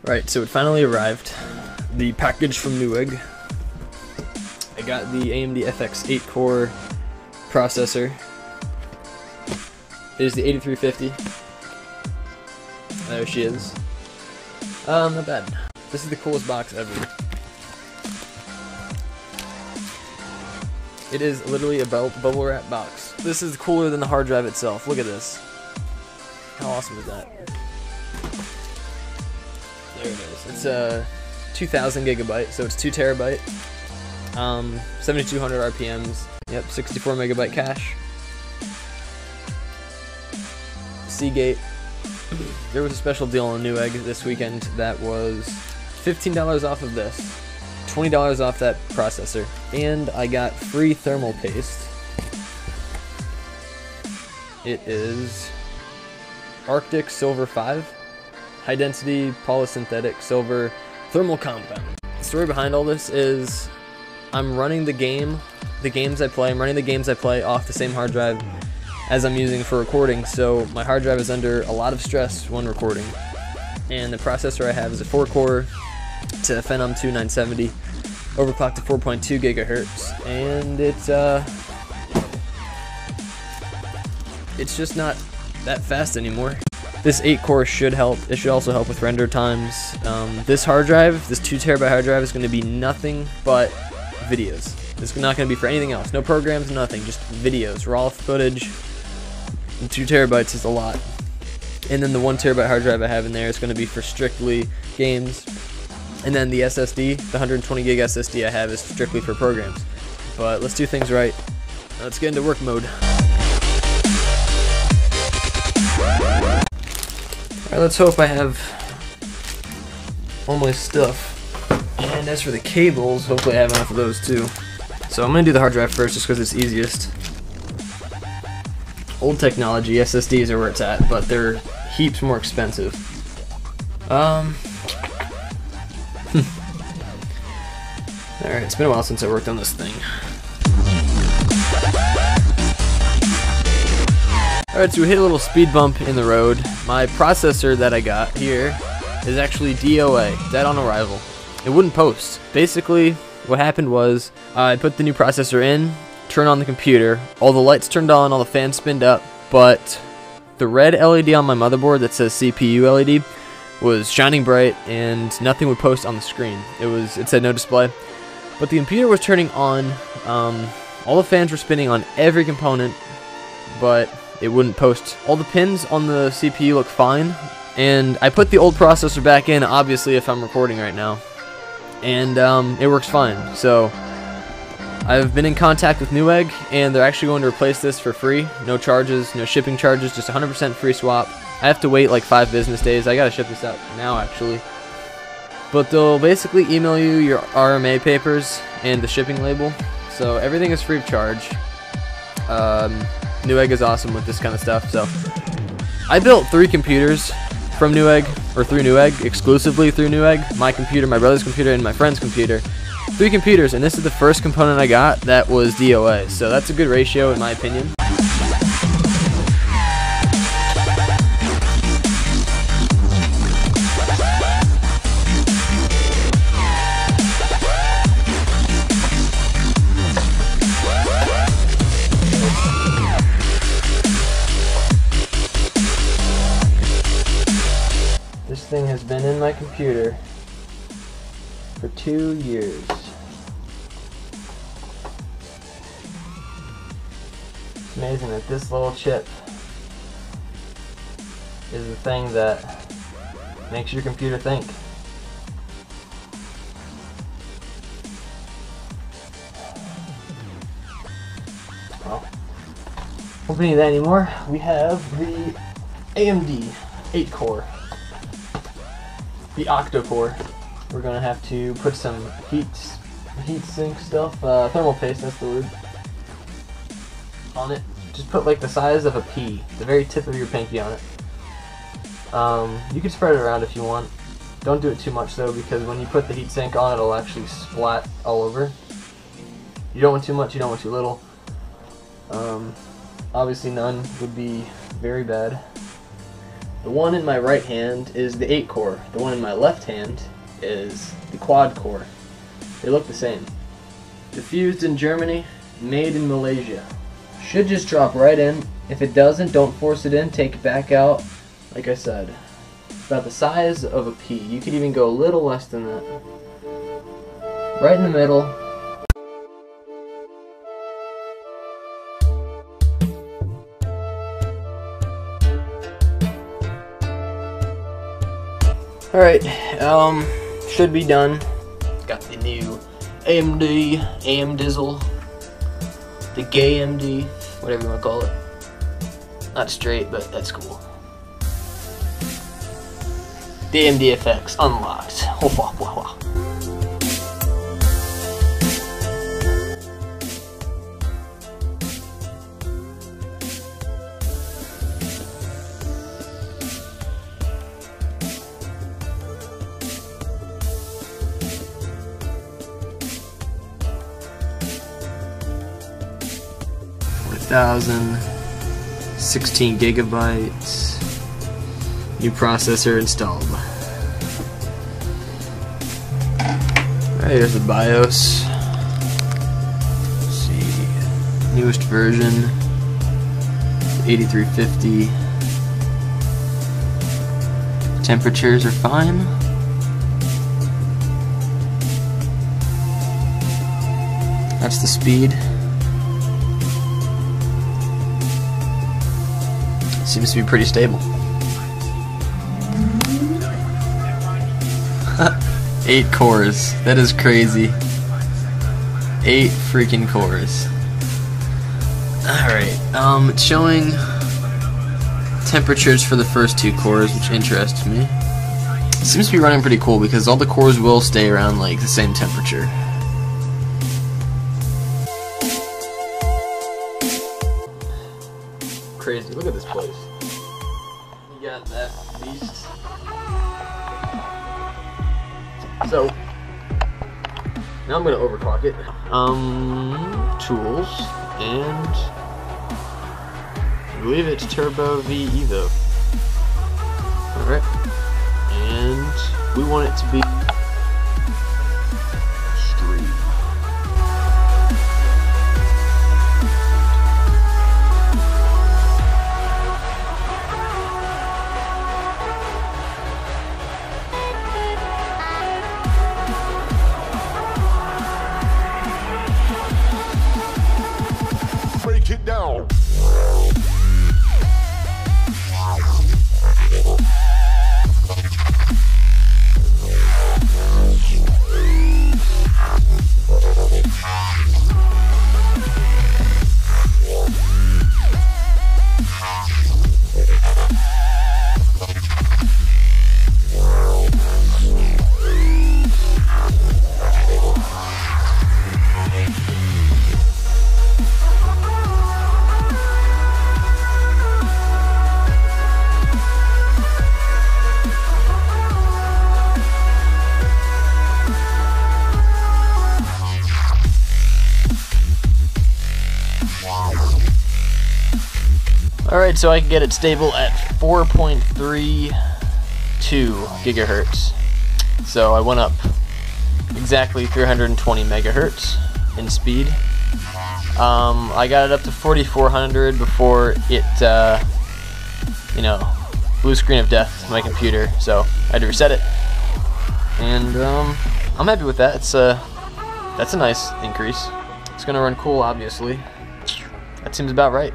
Right, so it finally arrived. The package from Newegg. I got the AMD FX 8-core processor. It is the 8350. There she is. Not bad. This is the coolest box ever. It is literally a bubble wrap box. This is cooler than the hard drive itself. Look at this. How awesome is that? There it is. It's a 2000 gigabyte, so it's 2 terabyte. 7200 RPMs. Yep, 64 megabyte cache. Seagate. There was a special deal on Newegg this weekend that was $15 off of this, $20 off that processor, and I got free thermal paste. It is Arctic Silver 5, high density polysynthetic silver thermal compound. The story behind all this is I'm running the games I play off the same hard drive as I'm using for recording, so my hard drive is under a lot of stress when recording. And the processor I have is a 4-core to Phenom 2970, overclocked to 4.2 gigahertz, and it's just not that fast anymore. This 8-core should help. It should also help with render times. This hard drive, this 2 terabyte hard drive, is going to be nothing but videos. It's not going to be for anything else. No programs, nothing. Just videos, raw footage. And 2 terabytes is a lot. And then the 1 terabyte hard drive I have in there is going to be for strictly games. And then the SSD, the 120 gig SSD I have, is strictly for programs. But let's do things right. Now let's get into work mode. Alright, let's hope I have all my stuff. And as for the cables, hopefully I have enough of those too. So I'm going to do the hard drive first just because it's easiest. Old technology, SSDs are where it's at, but they're heaps more expensive. Alright, it's been a while since I worked on this thing. Alright, so we hit a little speed bump in the road. My processor that I got here is actually DOA, dead on arrival. It wouldn't post. Basically, what happened was I put the new processor in, turned on the computer, all the lights turned on, all the fans spinned up, but the red LED on my motherboard that says CPU LED was shining bright and nothing would post on the screen. It said no display. But the computer was turning on, all the fans were spinning on every component, but it wouldn't post. All the pins on the CPU look fine, and I put the old processor back in, obviously, if I'm recording right now, and it works fine. So I've been in contact with Newegg, and they're actually going to replace this for free. No charges, no shipping charges, just 100% free swap. I have to wait like 5 business days. I gotta ship this out now, actually. But they'll basically email you your RMA papers and the shipping label, so everything is free of charge. Newegg is awesome with this kind of stuff. So I built 3 computers from Newegg, or through Newegg, exclusively through Newegg. My computer, my brother's computer, and my friend's computer. 3 computers, and this is the first component I got that was DOA, so that's a good ratio in my opinion. This thing has been in my computer for 2 years. It's amazing that this little chip is the thing that makes your computer think. Well, won't need that anymore. We have the AMD 8-core. The octa-core. We're gonna have to put some heat sink stuff, thermal paste, that's the word, on it. Just put like the size of a pea, the very tip of your pinky on it. You can spread it around if you want. Don't do it too much though, because when you put the heat sink on, it'll actually splat all over. You don't want too much, you don't want too little. Obviously none would be very bad. The one in my right hand is the 8 core. The one in my left hand is the quad core. They look the same. Diffused in Germany, made in Malaysia. Should just drop right in. If it doesn't, don't force it in, take it back out. Like I said, about the size of a pea. You could even go a little less than that. Right in the middle. Alright, should be done. Got the new AMD, AMDizzle, the gay AMD, whatever you want to call it. Not straight, but that's cool. The AMD FX unlocked. Wow. $1,000, 16 gigabytes, new processor installed. Alright, here's the BIOS. Let's see, newest version, 8350. Temperatures are fine. That's the speed. Seems to be pretty stable. 8 cores. That is crazy. 8 freaking cores. Alright, it's showing temperatures for the first 2 cores, which interests me. It seems to be running pretty cool because all the cores will stay around like the same temperature. Crazy, look at this place. You got that beast. So now I'm gonna overclock it. Tools, and I believe it's Turbo V Evo. Alright. And we want it to be stream. Break it down. Alright, so I can get it stable at 4.32 gigahertz. So I went up exactly 320 megahertz in speed. I got it up to 4400 before it, blue screen of death to my computer, so I had to reset it. And I'm happy with that. That's a nice increase. It's gonna run cool, obviously. That seems about right.